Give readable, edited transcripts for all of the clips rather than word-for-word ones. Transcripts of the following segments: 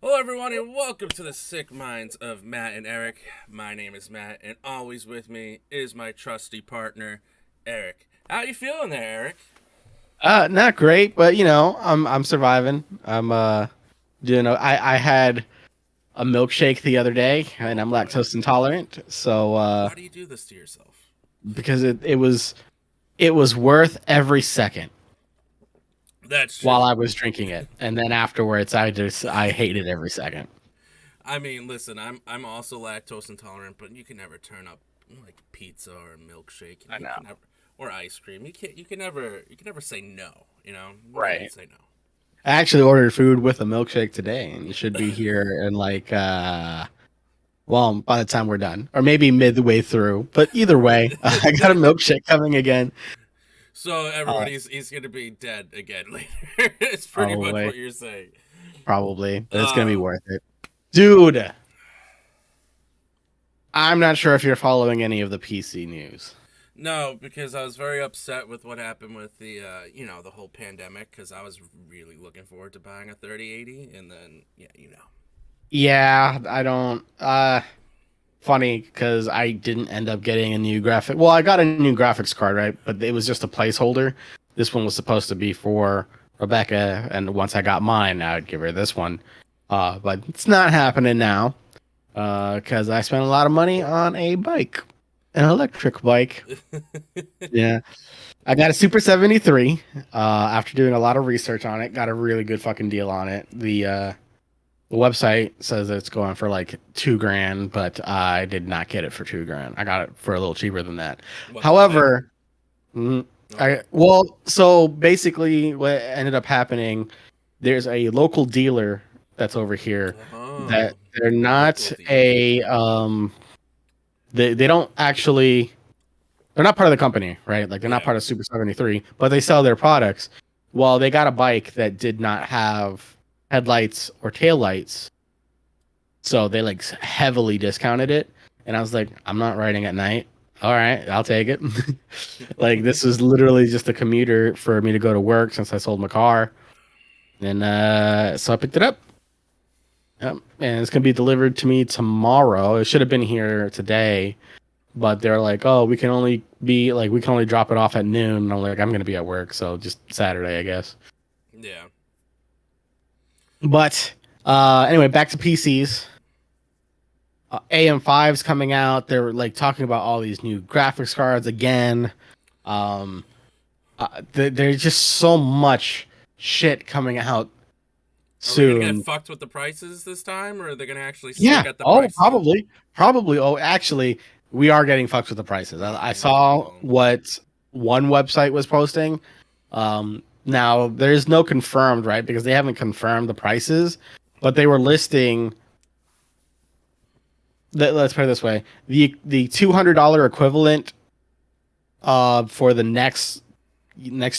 Hello, everyone, and welcome to the Sick Minds of Matt and Eric. My name is Matt, and always with me is my trusty partner, Eric. How you feeling there, Eric? Not great, but I'm surviving. I had a milkshake the other day, and Oh I'm boy, lactose intolerant, so why do you do this to yourself? because it was worth every second That's while true. I was drinking it, and then afterwards I hated every second. I mean, listen, I'm also lactose intolerant, but you can never turn up like pizza or a milkshake. I You know, can never, or ice cream. You can never say no. You can right? say no. I actually ordered food with a milkshake today, and it should be here in well, by the time we're done, or maybe midway through. But either way, I got a milkshake coming again. So everyone, Uh, he's gonna be dead again later. It's pretty much Probably. what you're saying. Probably, but it's gonna be Um, worth it. Dude, I'm not sure if you're following any of the PC news. no, because I was very upset with what happened with the whole pandemic. Because I was really looking forward to buying a 3080, and then yeah. Yeah, I don't funny because I didn't end up getting a new graphic. Well, I got a new graphics card, right? But it was just a placeholder. This one was supposed to be for Rebecca, and once I got mine, I would give her this one. But it's not happening now. Because I spent a lot of money on a bike, an electric bike. Yeah. I got a Super 73 after doing a lot of research on it. Got a really good fucking deal on it. The website says it's going for like 2 grand, but I did not get it for 2 grand. I got it for a little cheaper than that. What's a bike? However, Okay. so basically what ended up happening, there's a local dealer that's over here that Oh, they're local not dealer. they don't actually they're not part of the company, right? Like they're not Yeah. part of Super 73, but they sell their products. Well, they got a bike that did not have headlights or taillights, so they like heavily discounted it. And I was like, I'm not riding at night. All right, I'll take it. Like this is literally just a commuter for me to go to work since I sold my car. And so I picked it up. Yep. And it's gonna be delivered to me tomorrow. It should have been here today, but they're like, "Oh, we can only drop it off at noon." And I'm like, "I'm gonna be at work, so just Saturday, I guess." Yeah. But anyway, back to PCs. AM5's coming out. They're like talking about all these new graphics cards again. Um, there's just so much shit coming out Are we gonna get soon. fucked with the prices this time, or are they gonna actually stick Yeah. at the Oh, prices? probably. Oh, actually, we are getting fucked with the prices. I saw Oh. what one website was posting. Now there's no confirmed, right? Because they haven't confirmed the prices, but they were listing. Let's put it this way: the $200 equivalent for the next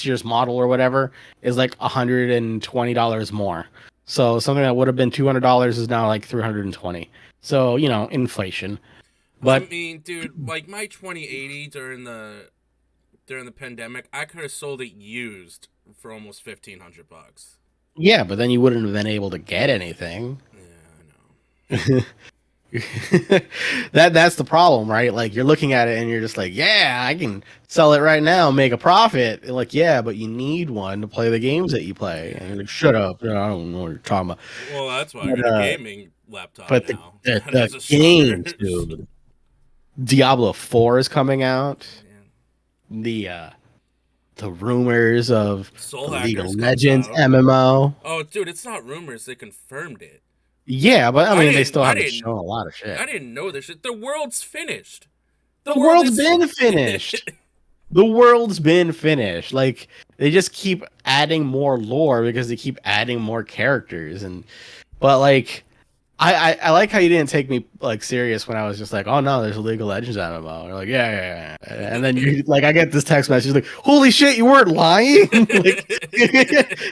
year's model or whatever is like $120 more. So something that would have been $200 is now like 320. So inflation. I But mean, dude, like my 2080 during the pandemic, I could have sold it used for almost $1,500. yeah, but then you wouldn't have been able to get anything. Yeah, I know. That's the problem, right? Like you're looking at it and you're just like, yeah, I can sell it right now, make a profit. And like, yeah, but you need one to play the games that you play. And Yeah. you're like, shut up. I don't know what you're talking about. Well, that's why I But got a gaming laptop but now that the has a stronger. games, dude. Diablo 4 is coming out. Man. The rumors of Soul the League of Hackers comes Legends out. MMO. Oh, dude, it's not rumors; they confirmed it. Yeah, but I I mean, they didn't. still I haven't didn't. shown a lot of I shit. didn't know this shit. The world's finished. The The world world's is. been finished. The world's been finished. Like they just keep adding more lore because they keep adding more characters but like I like how you didn't take me like serious when I was just like, oh no, there's a League of Legends MMO. You're like, yeah. And then you like I get this text message like, holy shit, you weren't lying. Like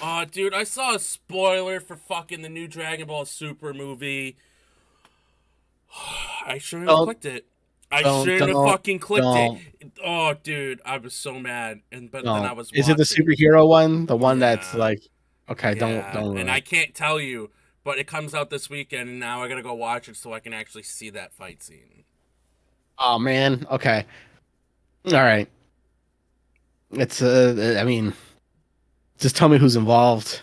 Oh, dude, I saw a spoiler for fucking the new Dragon Ball Super movie. I shouldn't have don't clicked it. I don't shouldn't have don't fucking clicked it. don't Oh, dude, I was so mad. But then I don't. was Is it the watching. superhero one? The one that's Yeah, like Okay, Yeah, don't and ruin I it. can't tell you, but it comes out this weekend, and now I gotta go watch it so I can actually see that fight scene. Oh man. Okay. All right. It's I mean, just tell me who's involved.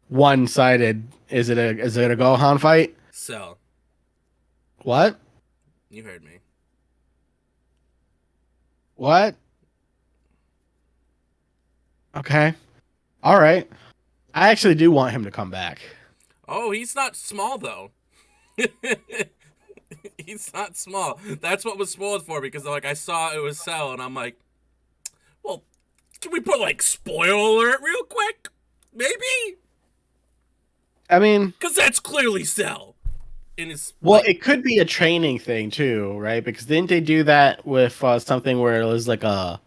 One sided. Is it a Gohan fight? So, What? you heard me. What? Okay. All right. I actually do want him to come back. Oh, he's not small though. He's not small. That's what was spoiled for because like I saw it was Cell, and I'm like, well, can we put like spoiler alert real quick? Maybe, I mean, because that's clearly Cell. And it's well, like, it could be a training thing too, right? Because didn't they do that with something where it was like a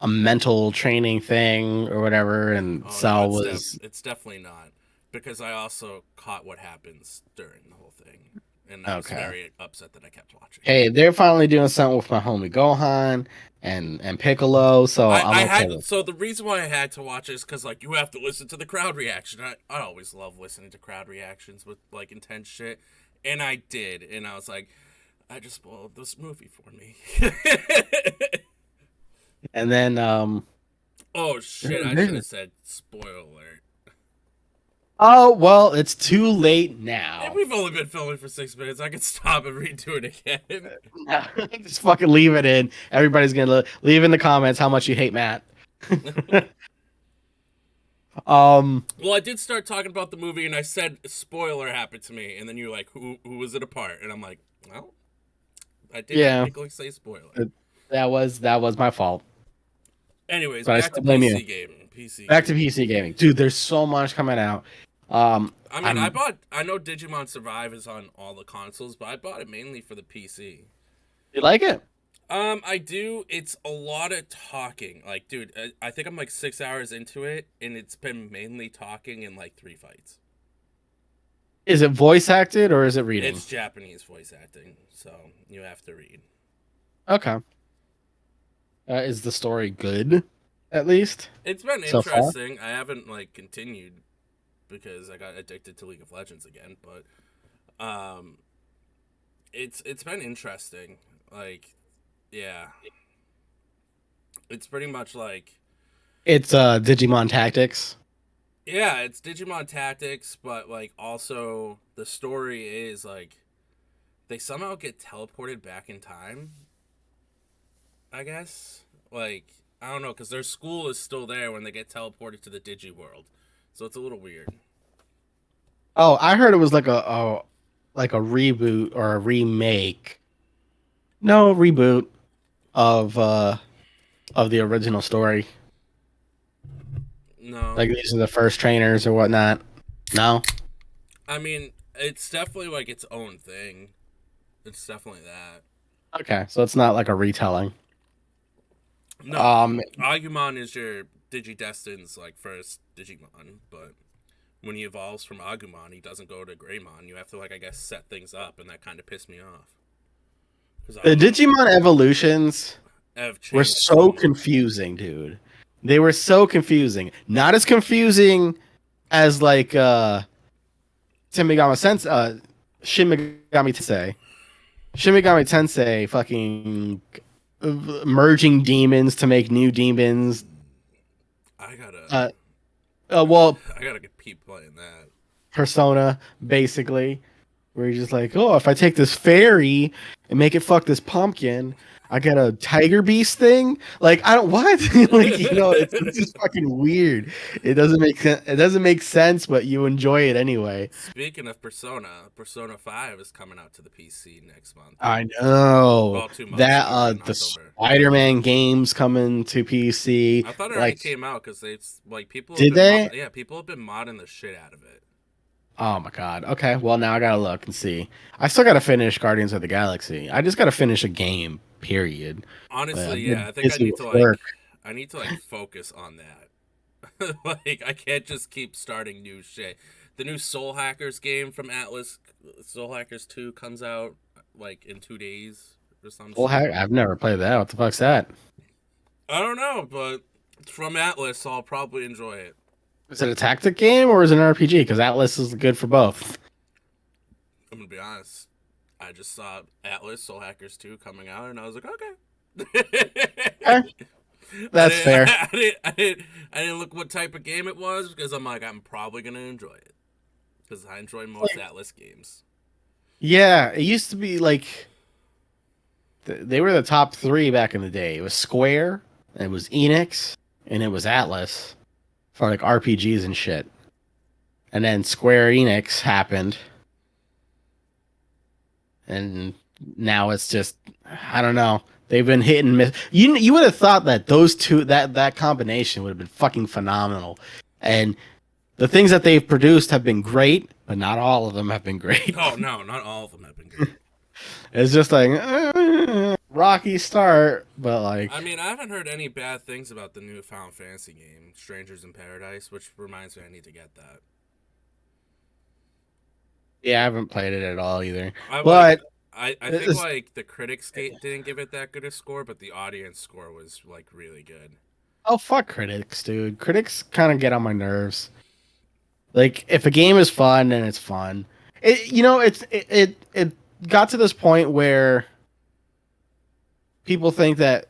mental training thing or whatever, and oh no, Sal was it's definitely not because I also caught what happens during the whole thing, and I was okay. very upset that I kept watching. Hey, they're finally doing something with my homie Gohan and Piccolo, so I'm I okay had with. so the reason why I had to watch it is because like you have to listen to the crowd reaction. I always love listening to crowd reactions with like intense shit, and I did, and I was like, I just spoiled this movie for me. And then Oh shit! I should have said spoiler alert. oh well, it's too late And now. we've only been filming for 6 minutes. I could stop and redo it again. Just fucking leave it in. Everybody's gonna leave in the comments how much you hate Matt. um, Well, I did start talking about the movie, and I said spoiler happened to me, and then you're like, who was it apart? And I'm like, well, I did yeah, technically say spoiler. that that was my fault, Anyways, but I back to still blame you. PC gaming. PC Back to gaming. PC gaming, dude. There's so much coming out. I mean, I'm I know Digimon Survive is on all the consoles, but I bought it mainly for the PC. you like it? I do. It's a lot of talking. Like, dude, I think I'm like 6 hours into it, and it's been mainly talking and like 3 fights. Is it voice acted or is it reading? It's Japanese voice acting, so you have to read. Okay. Is the story good? At least It's been so far. interesting. I haven't like continued because I got addicted to League of Legends again, but um, it's been interesting. Like, yeah, it's pretty much like It's Digimon Tactics. yeah, it's Digimon Tactics, but like also the story is like they somehow get teleported back in time. I guess like I don't know because their school is still there when they get teleported to the Digi world, so it's a little weird. Oh, I heard it was like a reboot or a remake. No, reboot of the original story. No, Like these are the first trainers or whatnot. No. I mean it's definitely like its own thing. It's definitely that. Okay, so it's not like a retelling. No, Um, Agumon is your Digidestin's like first Digimon, but when he evolves from Agumon, he doesn't go to Greymon. You have to like I guess set things up, and that kind of pissed me off because the Agumon Digimon evolutions have were changed so so much. confusing, dude. They were so confusing. Not as confusing as like Shin Megami Tensei. Shin Megami Tensei fucking merging demons to make new demons. I gotta, Uh, I gotta, well, I gotta keep playing that. Persona basically, where you're just like, oh, if I take this fairy and make it fuck this pumpkin, I get a tiger beast thing. Like I don't what like it's just fucking weird. It doesn't make sense. It doesn't make sense, but you enjoy it anyway. Speaking of Persona, Persona 5 is coming out to the PC next month. I know Well, 2 months. that We were in the October. Spider-Man games coming to PC. I thought it already Like, came out because they like people have did been they? yeah people have been modding the shit out of it. Oh my god. Okay, well now I gotta look and see. I still gotta finish Guardians of the Galaxy. I just gotta finish a game. Period. But I've Honestly, yeah, been I think busy with work. I need to like focus on that. Like I can't just keep starting new shit. The new Soul Hackers game from Atlas, Soul Hackers 2 comes out like in 2 days or some Well, shit. heck, I've never played that. What the fuck's that? I don't know, but it's from Atlas, so I'll probably enjoy it. Is it a tactic game or is it an RPG? Because Atlas is good for both. I'm gonna be honest. I just saw Atlas Soul Hackers 2 coming out, and I was like, okay. Okay, I that's didn't, fair. I didn't look what type of game it was because I'm like, I'm probably gonna enjoy it because I enjoy most Atlas games. Yeah, it used to be like they were the top three back in the day. It was Square, it was Enix, and it was Atlas for like RPGs and shit. And then Square Enix happened, and now it's just I don't know. They've been hit and miss. You would have thought that those two that combination would have been fucking phenomenal, and the things that they've produced have been great, but not all of them have been great. Oh no, not all of them have been great. It's just like rocky start, but like I mean, I haven't heard any bad things about the new Final Fantasy game, Strangers in Paradise, which reminds me I need to get that. yeah, I haven't played it at all either. I like. But I think it's, like the critics didn't give it that good a score, but the audience score was like really good. oh fuck critics, dude. Critics kind of get on my nerves. Like if a game is fun, then it's fun. It got to this point where people think that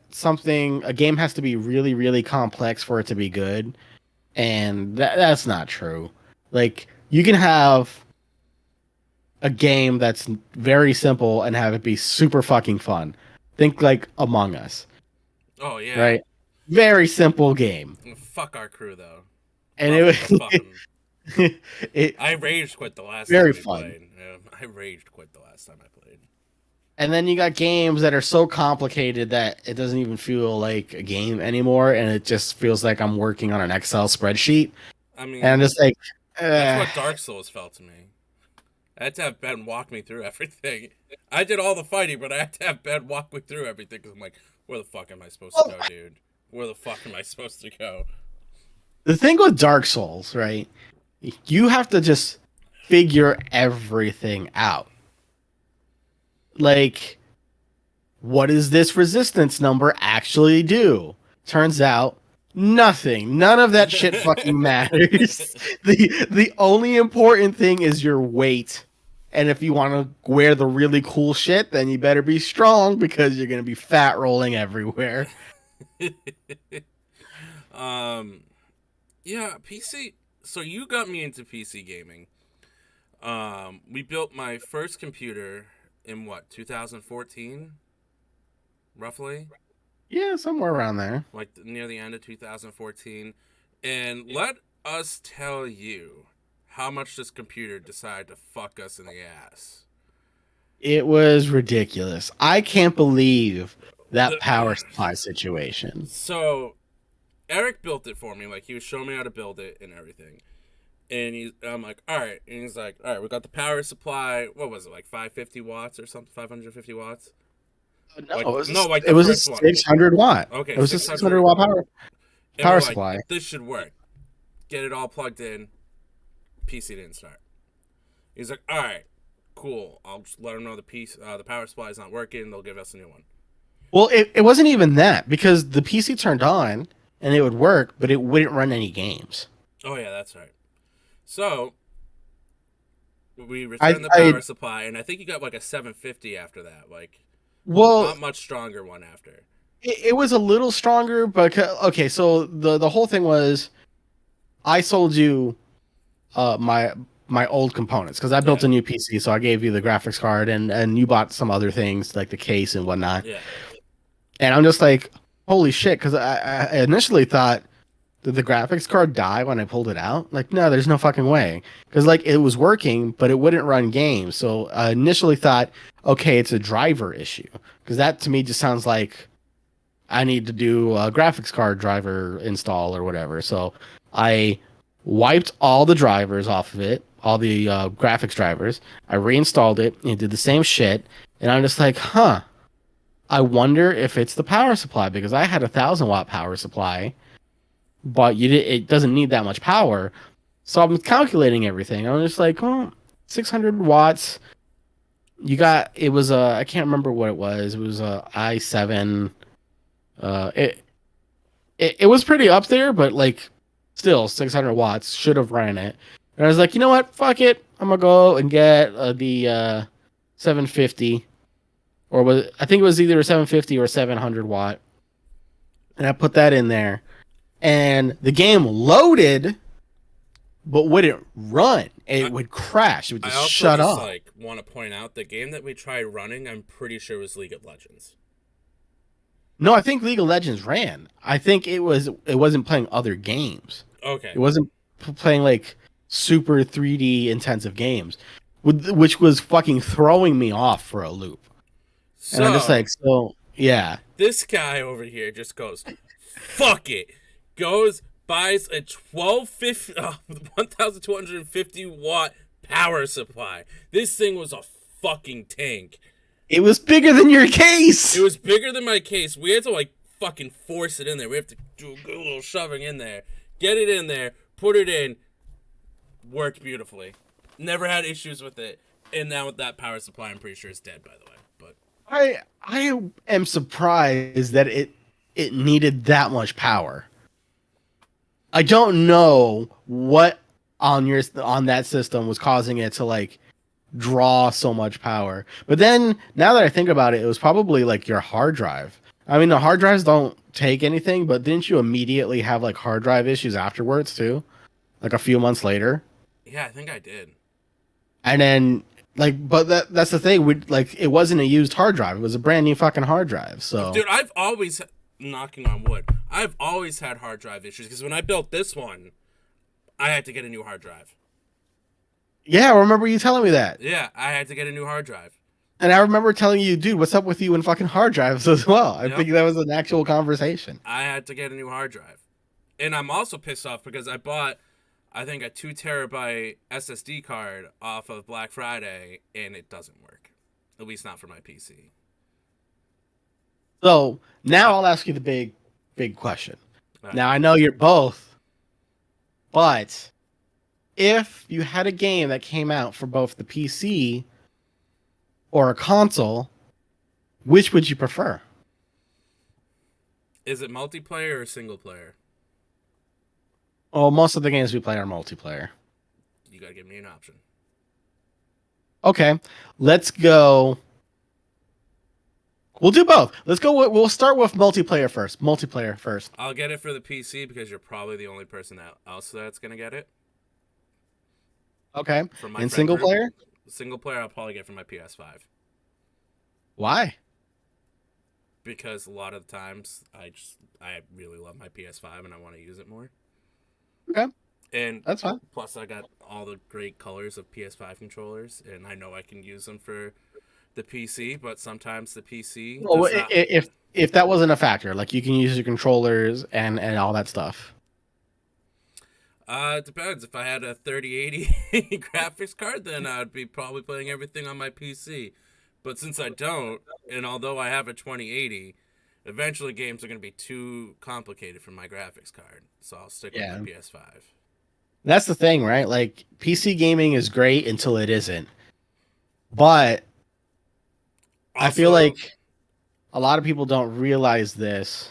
a game has to be really really complex for it to be good, and that's not true. Like you can have a game that's very simple and have it be super fucking fun. Think like Among Us, Oh yeah. right? Very simple game, Fuck our crew though. and Love them, but fuck it 'em. it I raged quit the last very time we fun. played. Yeah, I raged quit the last time I played. And then you got games that are so complicated that it doesn't even feel like a game anymore, and it just feels like I'm working on an Excel spreadsheet. I And I'm mean, just like, that's what Dark Souls felt to me. I had to have Ben walk me through everything. I did all the fighting, but I had to have Ben walk me through everything because I'm like, where the fuck am I supposed to go, dude? Where the fuck am I supposed to go? the thing with Dark Souls, right? You have to just figure everything out. Like, what does this resistance number actually do? Turns out nothing. None of that shit fucking matters. The only important thing is your weight. And if you want to wear the really cool shit, then you better be strong because you're going to be fat rolling everywhere. um, yeah, PC. So you got me into PC gaming. We built my first computer in what 2014, roughly, Yeah, somewhere around there. like near the end of 2014. And let us tell you how much this computer decided to fuck us in the ass. It was ridiculous. I can't believe that The, power supply situation. so Eric built it for me. Like he was showing me how to build it and everything. And I'm like, all right. And he's like, all right, we got the power supply. What was it, like 550 watts or something? 550 watts? No, Like, it was no, like it the was a first one. 600 watt. Okay, It was a 600. 600 watt And power we're like, supply. this should work. Get it all plugged in. PC didn't start. He's like, all right, cool. I'll just let them know the power supply is not working. They'll give us a new one. Well, it wasn't even that because the PC turned on and it would work, but it wouldn't run any games. Oh, yeah, that's right. So we I, returned the I power supply, and I think you got like a 750 after that. Like, well, not much stronger one after. it was a little stronger, but okay. So the whole thing was, I sold you my old components because I built Yeah. a new PC, so I gave you the graphics card and you bought some other things like the case and whatnot. Yeah. And I'm just like, holy shit, because I initially thought, did the graphics card die when I pulled it out? Like, no, there's no fucking way. Because like it was working, but it wouldn't run games. So I initially thought, okay, it's a driver issue. Because that to me just sounds like I need to do a graphics card driver install or whatever. So I wiped all the drivers off of it, all the graphics drivers. I reinstalled it and it did the same shit. And I'm just like, huh. I wonder if it's the power supply because I had 1,000 watt power supply, but it doesn't need that much power. So I'm calculating everything. I'm just like, oh, 600 watts. You got it was a I can't remember what it was. It was a i7. It was pretty up there, but like Still 600 watts. Should have ran it. And I was like, you know what? Fuck it. I'm gonna go and get the 750, I think it was either a 750 or a 700 watt, and I put that in there, and the game loaded, but wouldn't run. It would crash. It would I just also shut just off. like want to point out the game that we tried running. I'm pretty sure was League of Legends. No, I think League of Legends ran. I think it wasn't playing other games. Okay. It wasn't playing like super 3D intensive games, which was fucking throwing me off for a loop. So And I'm just like, so yeah. this guy over here just goes, fuck it. Goes, buys a 1,250 watt power supply. This thing was a fucking tank. It was bigger than your case. It was bigger than my case. We had to like fucking force it in there. We have to do a good little shoving in there. Get it in there, put it in. Worked beautifully. Never had issues with it. And now with that power supply, I'm pretty sure it's dead, by the way. But I am surprised that it needed that much power. I don't know what on that system was causing it to like draw so much power. But then now that I think about it, it was probably like your hard drive. I mean, the hard drives don't take anything, but didn't you immediately have like hard drive issues afterwards too? Like a few months later? yeah, I think I did. And then like but that's the thing, it wasn't a used hard drive. It was a brand new fucking hard drive. So Dude, I've always, knocking on wood, I've always had hard drive issues because when I built this one, I had to get a new hard drive. yeah, I remember you telling me that. Yeah, I had to get a new hard drive. And I remember telling you, dude, what's up with you and fucking hard drives as well? I Yep. think that was an actual conversation. I had to get a new hard drive. And I'm also pissed off because I bought, I think, a 2 terabyte SSD card off of Black Friday, and it doesn't work. At least not for my PC. So now I'll ask you the big question. Right. Now I know you're both, but if you had a game that came out for both the PC or a console, which would you prefer? Is it multiplayer or single player? Oh, most of the games we play are multiplayer. You gotta give me an option. Okay, let's go. We'll do both. Let's go. We'll start with multiplayer first. Multiplayer first. I'll get it for the PC because you're probably the only person else that's gonna get it. Okay. From my And friend single group. player? Single player, I'll probably get for my PS5 Why? because a lot of the times I really love my PS5 and I want to use it more. Okay. And That's fine. plus, I got all the great colors of PS5 controllers, and I know I can use them for the PC. But sometimes the PC. Well, does not... if that wasn't a factor, like you can use your controllers and all that stuff. It depends. If I had a 3080 graphics card, then I'd be probably playing everything on my PC. But since I don't, and although I have a 2080, eventually games are going to be too complicated for my graphics card. So I'll stick with my PS5. That's the thing, right? Like PC gaming is great until it isn't. But Also, I feel like a lot of people don't realize this.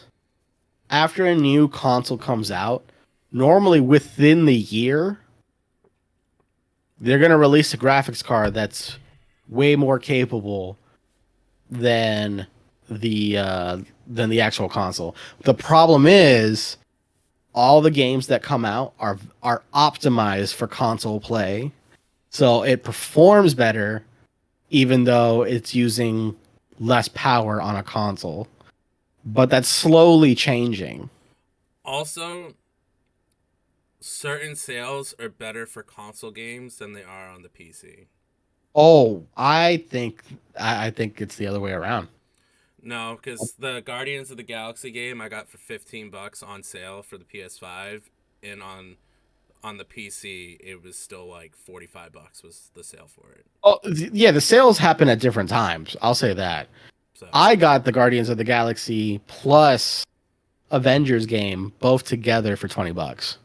After a new console comes out, normally within the year, they're going to release a graphics card that's way more capable than the actual console. The problem is all the games that come out are optimized for console play. So it performs better even though it's using less power on a console. But that's slowly changing. Also, certain sales are better for console games than they are on the PC. Oh, I think it's the other way around. No, because the Guardians of the Galaxy game I got for $15 on sale for the PS5, and on the PC it was still like $45 was the sale for it. Oh, yeah, the sales happen at different times. I'll say that. So I got the Guardians of the Galaxy plus Avengers game both together for $20.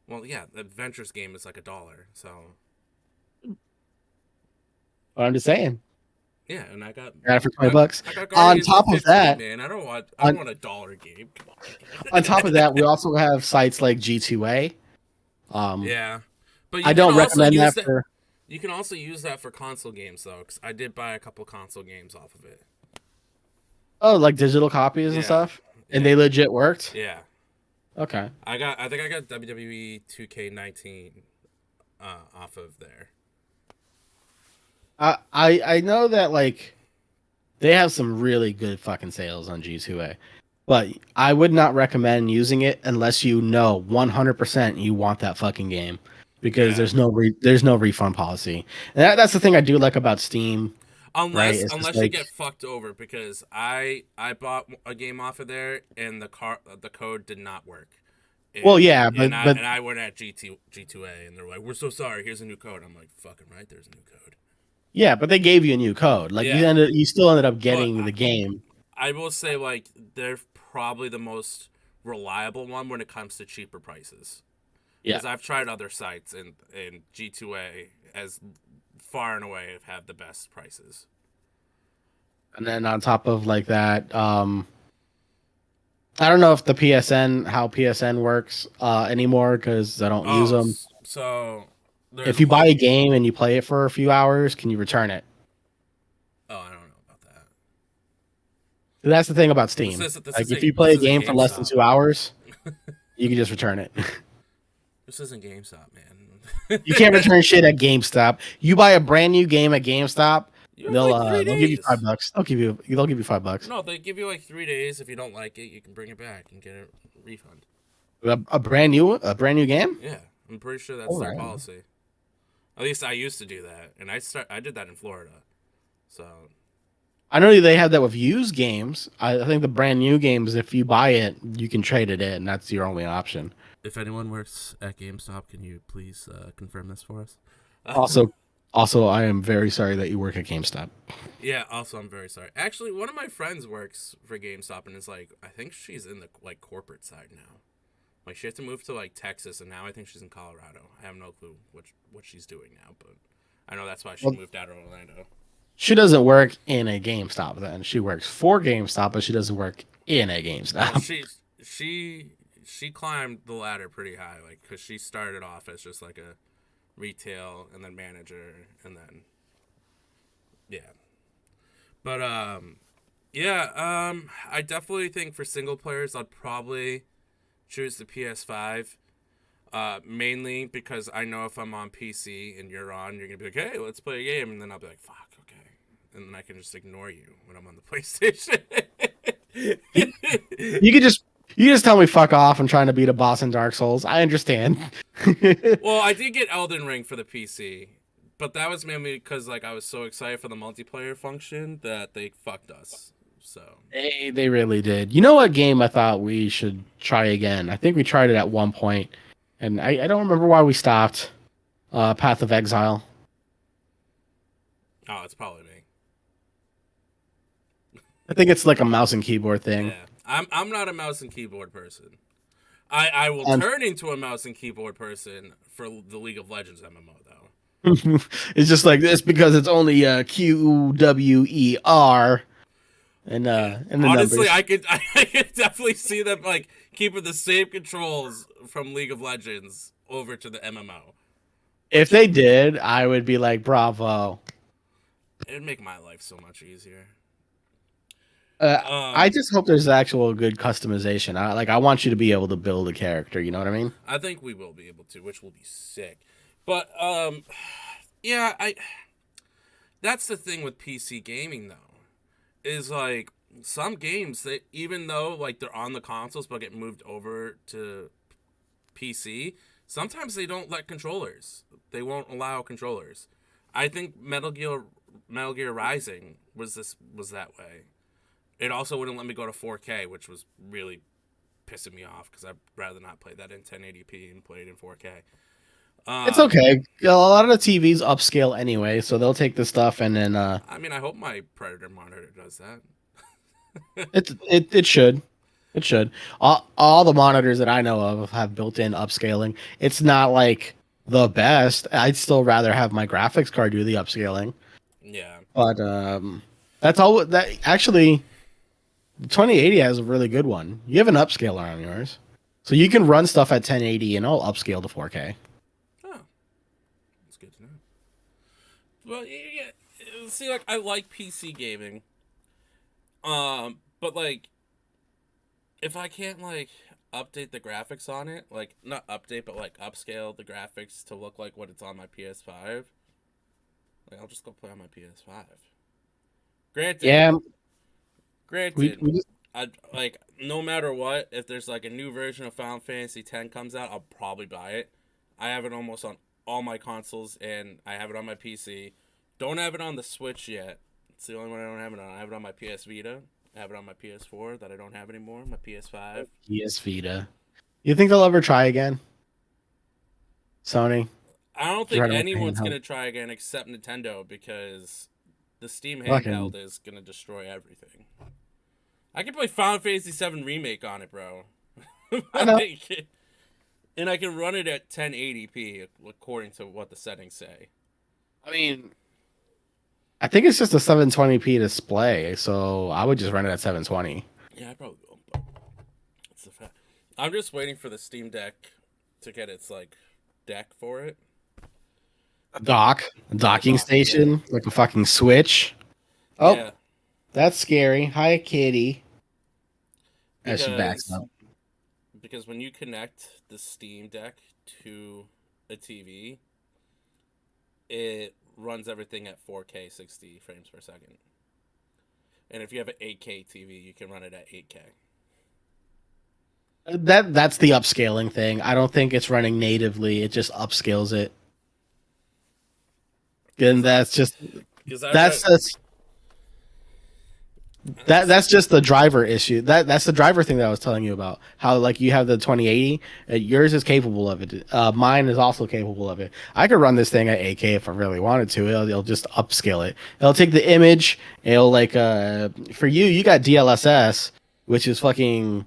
well, yeah, the Adventures game is like $1, so I'm just saying. yeah, and I got Got it for $20. I got On Guardians top for of 15, that, man, I don't want $1 game. Come on. on top of that, we also have sites like G2A Yeah, but I don't recommend that for. you can also use that for console games though, because I did buy a couple console games off of it. Oh, like digital copies and Yeah, stuff, and yeah, they legit worked. yeah. Okay. I think I got WWE 2K19 off of there. I know that like they have some really good fucking sales on G2A, but I would not recommend using it unless you know 100% you want that fucking game, because Yeah, there's no refund policy. And that's the thing I do like about Steam, right? It's just unless you like, get fucked over because I bought a game off of there and the code did not work. well, And yeah, but I went at G2A and they're like, "We're so sorry. Here's a new code." I'm like, "Fucking right, there's a new code." yeah, but they gave you a new code. Like Yeah, you still ended up but getting the game. I will say like they're probably the most reliable one when it comes to cheaper prices. Yeah. Because I've tried other sites and G2A as far and away have the best prices. And then on top of like that, I don't know if the PSN how PSN works anymore because I don't use Oh, them. so there's If a you buy whole. a game and you play it for a few hours, can you return it? Oh, I don't know about that. That's the thing about Steam. Like if you play This a isn't game for less than GameStop. 2 hours, you can just return it. This isn't GameStop, man. You can't return shit at GameStop. You buy a brand new game at GameStop, You have like three they'll give you days. $5. They'll give you $5. No, they give you like 3 days. If you don't like it, you can bring it back and get a refund. A brand new game. Yeah, I'm pretty sure that's All their right. policy. At least I used to do that, and I did that in Florida. So I know they have that with used games. I think the brand new games, if you buy it, you can trade it in. That's your only option. if anyone works at GameStop, can you please confirm this for us? Also, also, I am very sorry that you work at GameStop. Yeah. Also, I'm very sorry. Actually, one of my friends works for GameStop, and is like, I think she's in the like corporate side now. Like she had to move to like Texas, and now I think she's in Colorado. I have no clue what she's doing now, but I know that's why she Well, moved out of Orlando. she doesn't work in a GameStop. Then she works for GameStop, but she doesn't work in a Well, GameStop. she climbed the ladder pretty high, like because she started off as just like a retail, and then manager, and then yeah. But yeah, I definitely think for single players, I'd probably choose the PS5. Mainly because I know if I'm on PC and you're on, you're gonna be like, "Hey, let's play a game," and then I'll be like, "Fuck, okay," and then I can just ignore you when I'm on the PlayStation. You could just tell me fuck off. I'm trying to beat a boss in Dark Souls. I understand. Well, I did get Elden Ring for the PC, but that was mainly because like I was so excited for the multiplayer function that they fucked us. So They really did. You know what game I thought we should try again? I think we tried it at one point, and I don't remember why we stopped. Path of Exile. oh, it's probably me. I think it's like a mouse and keyboard thing. Yeah, I'm not a mouse and keyboard person. I will And turn into a mouse and keyboard person for the League of Legends MMO though. it's just like this because it's only QWER Yeah, and the honestly, numbers. I could definitely see them like keeping the same controls from League of Legends over to the MMO. If they did, I would be like, bravo. It'd make my life so much easier. I just hope there's actual good customization. I want you to be able to build a character. You know what I mean? I think we will be able to, which will be sick. But yeah, I. That's the thing with PC gaming though, is like some games that even though like they're on the consoles but get moved over to PC, sometimes they don't let controllers. They won't allow controllers. I think Metal Gear Rising was that way. It also wouldn't let me go to 4K, which was really pissing me off because I'd rather not play that in 1080p and play it in 4K. It's okay. A lot of the TVs upscale anyway, so they'll take the stuff and then I mean, I hope my Predator monitor does that. it should. It should. All the monitors that I know of have built-in upscaling. It's not like the best. I'd still rather have my graphics card do the upscaling. Yeah. But that's all that actually the 2080 has a really good one. You have an upscaler on yours. So you can run stuff at 1080 and it'll upscale to 4K. Oh, that's good to know. Well, yeah, see, like I like PC gaming, but like if I can't like update the graphics on it, like not update, but like upscale the graphics to look like what it's on my PS5, like I'll just go play on my PS5. Granted, Yeah, granted, we just I like no matter what, if there's like a new version of Final Fantasy X comes out, I'll probably buy it. I have it almost on all my consoles, and I have it on my PC. Don't have it on the Switch yet. It's the only one I don't have it on. I have it on my PS Vita. I have it on my PS4 that I don't have anymore. My PS5. PS Vita. You think they'll ever try again? Sony? I don't think Try to make a anyone's handheld. gonna try again except Nintendo because the Steam Fucking handheld is gonna destroy everything. I can play Final Fantasy VII Remake on it, bro. I know. Like, and I can run it at 1080p according to what the settings say. I mean, I think it's just a 720p display, so I would just run it at 720. Yeah, I probably will. But it's the fact. I'm just waiting for the Steam Deck to get its like deck for it. A docking Dock, yeah. station, like a fucking switch. Oh, Yeah, that's scary. Hi, kitty. As she backs because up. because when you connect the Steam Deck to a TV, it runs everything at 4K 60 frames per second. And if you have an 8K TV, you can run it at 8K. That's the upscaling thing. I don't think it's running natively. It just upscales it. And that's just Because I read, that's that's that's just the driver issue. That's the driver thing that I was telling you about. How like you have the 2080, yours is capable of it. Mine is also capable of it. I could run this thing at 8K if I really wanted to. It'll just upscale it. It'll take the image. It'll like for you got DLSS, which is fucking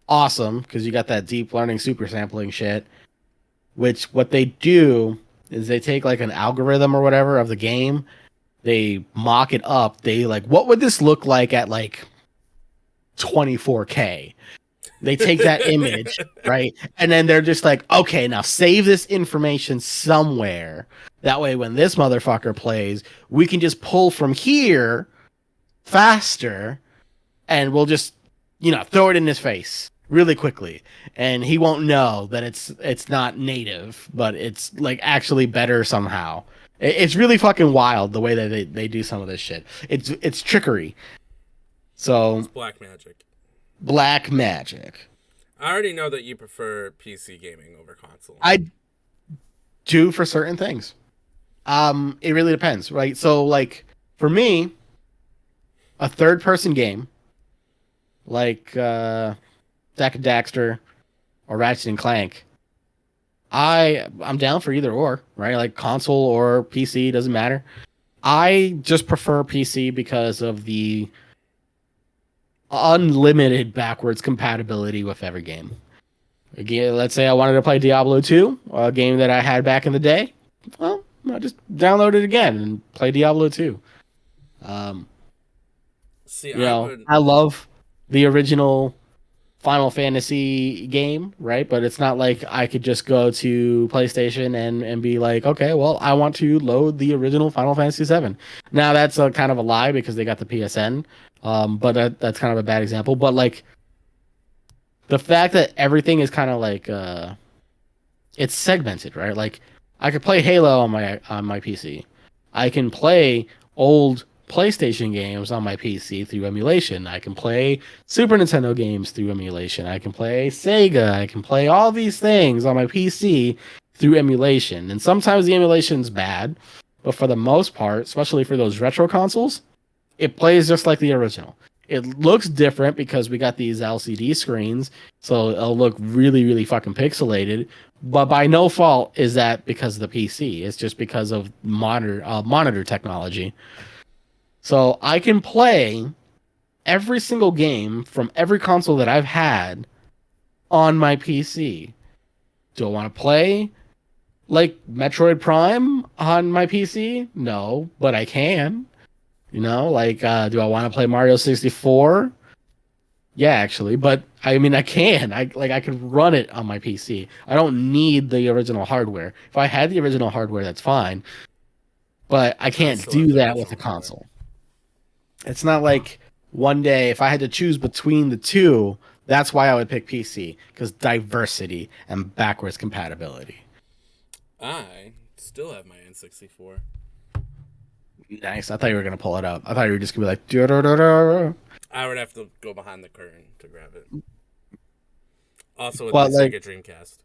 awesome because you got that deep learning super sampling shit. Which what they do is they take like an algorithm or whatever of the game, they mock it up. They like, what would this look like at like 24K? They take that image, right? And then they're just like, okay, now save this information somewhere. That way, when this motherfucker plays, we can just pull from here faster and we'll just, throw it in his face really quickly. And he won't know that it's not native, but it's like actually better somehow. It's really fucking wild the way that they do some of this shit. It's trickery. So it's black magic. black magic. I already know that you prefer PC gaming over console. I do for certain things. It really depends, right? So like for me, a third person game like Jack and Daxter or Ratchet and Clank, I'm down for either or, right? Like console or PC, doesn't matter. I just prefer PC because of the unlimited backwards compatibility with every game. Again, let's say I wanted to play Diablo 2, a game that I had back in the day. Well, I just download it again and play Diablo 2. Um, See, I love the original Final Fantasy game, right? But it's not like I could just go to PlayStation and be like, okay, well, I want to load the original Final Fantasy 7. Now that's a kind of a lie because they got the PSN, but that's kind of a bad example. But like the fact that everything is kind of like it's segmented, right? Like I could play Halo on my PC. I can play old PlayStation games on my PC through emulation. I can play Super Nintendo games through emulation. I can play Sega. I can play all these things on my PC through emulation. And sometimes the emulation's bad, but for the most part, especially for those retro consoles, it plays just like the original. It looks different because we got these LCD screens, so it'll look really, really fucking pixelated. But by no fault is that because of the PC. It's just because of monitor technology. So I can play every single game from every console that I've had on my PC. Do I want to play like Metroid Prime on my PC? No, but I can. Like, do I want to play Mario 64? Yeah, actually, but I mean, I can. I can run it on my PC. I don't need the original hardware. If I had the original hardware, that's fine. But I I can't still have do the that with original a hardware. console. It's not like one day if I had to choose between the two, that's why I would pick PC because diversity and backwards compatibility. I still have my N64. Nice. I thought you were gonna pull it up. I thought you were just gonna be like, "Dur-dur-dur-dur." I would have to go behind the curtain to grab it. Also with my But like, Sega Dreamcast.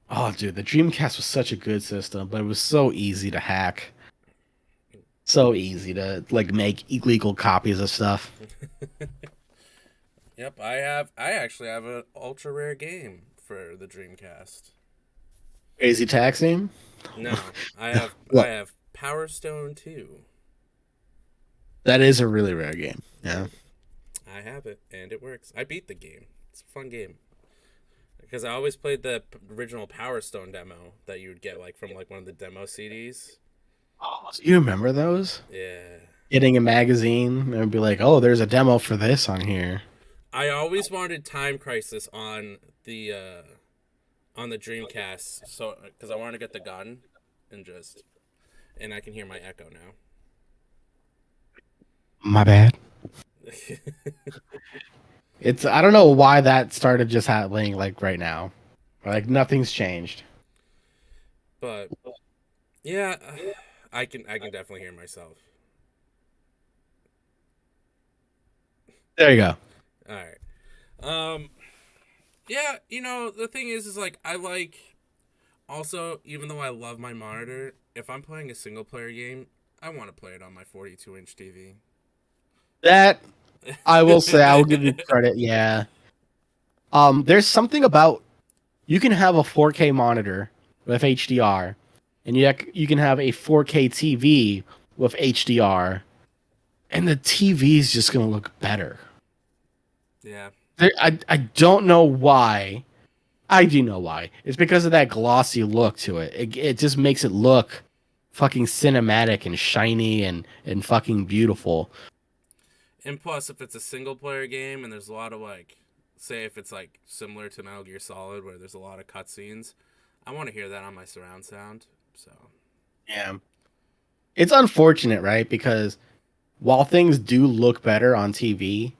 oh, dude, the Dreamcast was such a good system, but it was so easy to hack. So easy to like make illegal copies of stuff. Yep, I actually have an ultra rare game for the Dreamcast. Crazy Taxi. No, I What? have Power Stone 2. That is a really rare game. Yeah. Yep, I have it and it works. I beat the game. It's a fun game. Because I always played the original Power Stone demo that you would get like from like one of the demo CDs. Oh, so you remember those? Yeah. Getting a magazine and be like, "Oh, there's a demo for this on here." I always wanted Time Crisis on the Dreamcast, so because I wanted to get the gun and just and I can hear my echo now. My bad. It's I don't know why that started just happening like right now. Like nothing's changed. But yeah, I can definitely hear myself. There you go. All right. Um. Yeah. The thing is like I like also even though I love my monitor, if I'm playing a single player game, I want to play it on my 42-inch TV. That I will say I will give you credit. Yeah. There's something about you can have a 4K monitor with HDR, and you can have a 4K TV with HDR, and the TV is just gonna look better. Yeah. I don't know why. I do know why. It's because of that glossy look to it. It just makes it look fucking cinematic and shiny and fucking beautiful. And plus, if it's a single player game and there's a lot of like, say if it's like similar to Metal Gear Solid where there's a lot of cutscenes, I want to hear that on my surround sound. So Yeah. It's unfortunate, right? Because while things do look better on TV,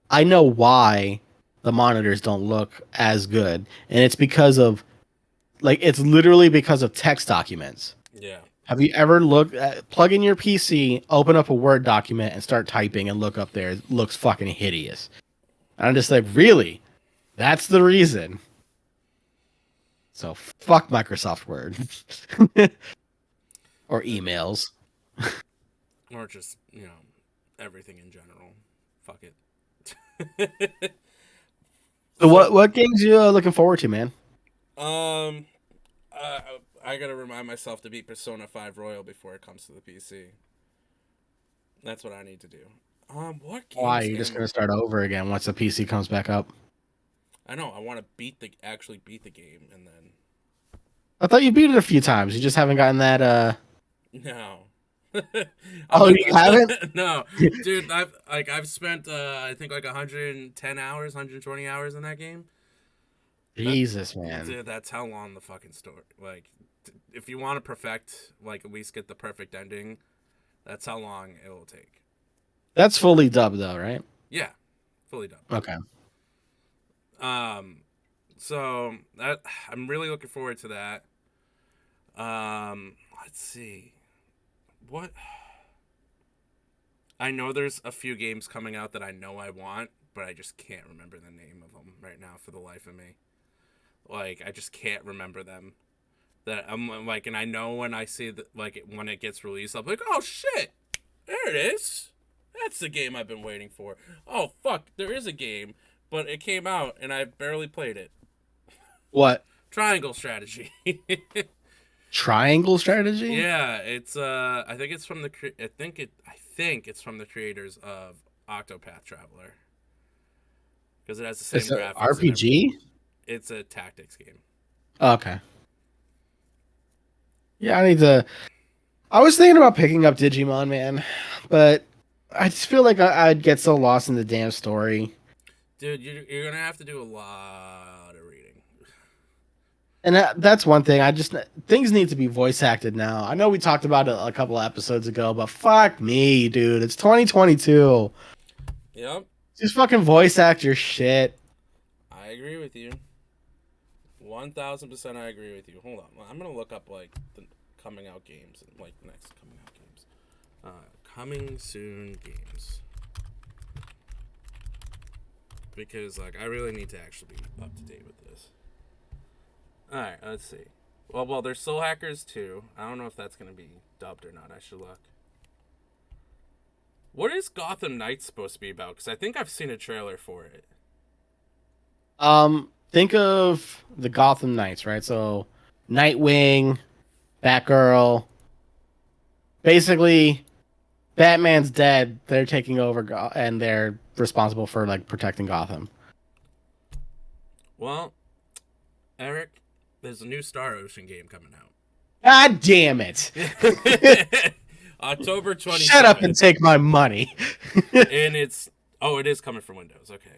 I know why the monitors don't look as good. And it's because of like it's literally because of text documents. yeah, Have you ever looked at plug in your PC, open up a Word document and start typing and look up there? It looks fucking hideous. And I'm just like, really? That's the reason. So fuck Microsoft Word. Or emails. or just everything in general. Fuck it. So So what games you looking forward to, man? um, I gotta remind myself to beat Persona 5 Royal before it comes to the PC. That's what I need to do. What Why games you're just am gonna start over again once the PC comes back up? I know I want to actually beat the game and then I thought you beat it a few times. You just haven't gotten that. no. Oh, you haven't? No, dude. I've spent I think like 110 hours, 120 hours in that game. That Jesus, man. Dude, that's how long the fucking story. Like, if you want to perfect, like at least get the perfect ending, that's how long it will take. That's fully dubbed though, right? Yeah, fully done. Okay. Um, so that I'm really looking forward to that. Let's see what I know. There's a few games coming out that I know I want, but I just can't remember the name of them right now for the life of me. Like, I just can't remember them. That I'm like, and I know when I see that, like, when it gets released, I'm like, oh shit, there it is. That's the game I've been waiting for. Oh fuck, there is a game, but it came out and I barely played it. What? Triangle Strategy. Triangle strategy? Yeah, it's I think it's from the I think it's from the creators of Octopath Traveler because it has the It's same an graphics and everything. RPG? It's a tactics game. Okay. Yeah, I need to. I was thinking about picking up Digimon, man, but I just feel like I'd get so lost in the damn story. Dude, you're gonna have to do a lot of reading. And that's one thing. Things need to be voice acted now. I know we talked about it a couple of episodes ago, but fuck me, dude. It's 2022. Yep, Just fucking voice act your shit. I agree with you. 1000% I agree with you. Hold on, I'm gonna look up like the coming out games and like next coming out games. Coming soon games. Because like I really need to actually be up to date with this. All right, let's see. Well, there's Soul Hackers 2. I don't know if that's gonna be dubbed or not. I should look. What is Gotham Knights supposed to be about? Because I think I've seen a trailer for it. Think of the Gotham Knights, right? So, Nightwing, Batgirl. Basically, Batman's dead. They're taking over, and they're responsible for like protecting Gotham. Well, Eric, there's a new Star Ocean game coming out. God damn it! October 27th. Shut up and take my money. And it is coming for Windows. Okay.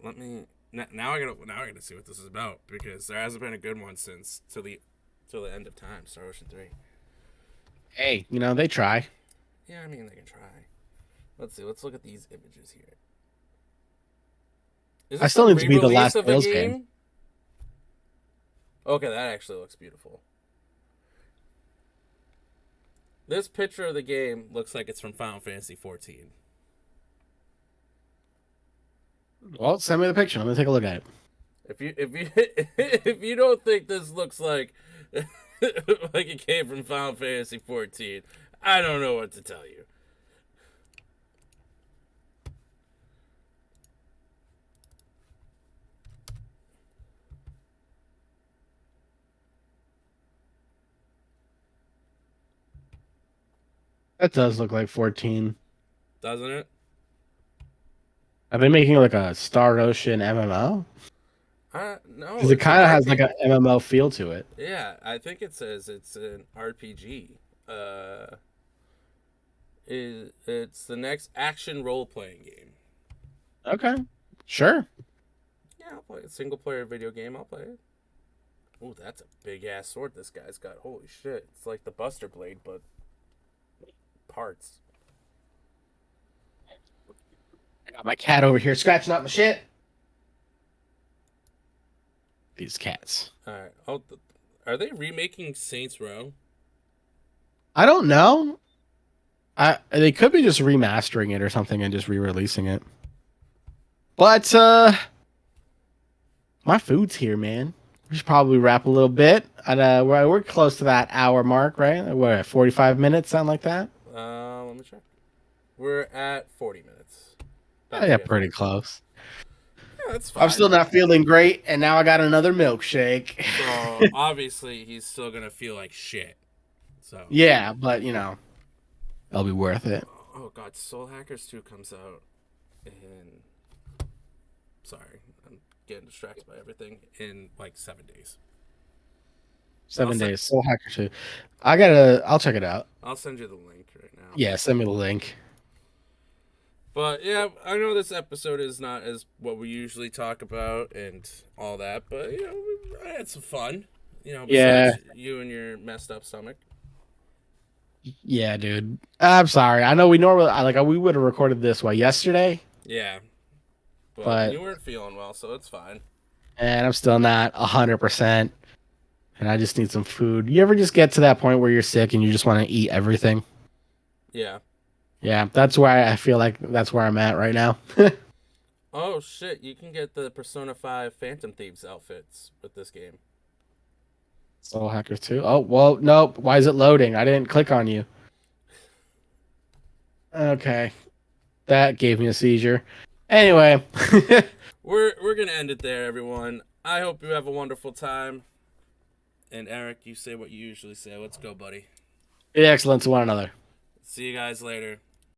Let me now I gotta see what this is about because there hasn't been a good one since till the end of time. Star Ocean 3. Hey, they try. Yeah, I mean they can try. Let's see. Let's look at these images here. I still need to be the last Tales game. Okay, that actually looks beautiful. This picture of the game looks like it's from Final Fantasy 14. Well, send me the picture. Let me take a look at it. If you don't think this looks like like it came from Final Fantasy 14, I don't know what to tell you. That does look like 14. Doesn't it? Are they making like a Star Ocean MMO? No. Because it kind of has like an MMO feel to it. Yeah, I think it says it's an RPG. It's the next action role-playing game. Okay, sure. Yeah, I'll play it. Single player video game, I'll play it. Oh, that's a big ass sword this guy's got. Holy shit. It's like the Buster Blade, but parts. I got my cat over here scratching up my shit. These cats. Alright. Oh, are they remaking Saints Row? I don't know. They could be just remastering it or something and just re-releasing it. But my food's here, man. We should probably wrap a little bit. And we're close to that hour mark, right? We're at 45 minutes, something like that. Let me check. We're at 40 minutes. Yeah, pretty close. Yeah, that's fine. I'm still not feeling great, and now I got another milkshake. So obviously he's still gonna feel like shit. So yeah, but it'll be worth it. Oh god, Soul Hackers 2 comes out in. Sorry, I'm getting distracted by everything. In like 7 days. 7 days. Soul Hacker 2. I'll check it out. I'll send you the link right now. Yeah, send me the link. But yeah, I know this episode is not as what we usually talk about and all that, but I had some fun. Besides you and your messed up stomach. Yeah, dude. I'm sorry. I know we would have recorded this yesterday. Yeah. But you weren't feeling well, so it's fine. And I'm still not 100%. And I just need some food. You ever just get to that point where you're sick and you just want to eat everything? Yeah. Yeah, that's where I feel like that's where I'm at right now. Oh shit, you can get the Persona 5 Phantom Thieves outfits with this game. Soul Hackers 2. Oh, well, nope. Why is it loading? I didn't click on you. Okay. That gave me a seizure. Anyway. We're going to end it there, everyone. I hope you have a wonderful time. And Eric, you say what you usually say. Let's go, buddy. Be excellent to one another. See you guys later.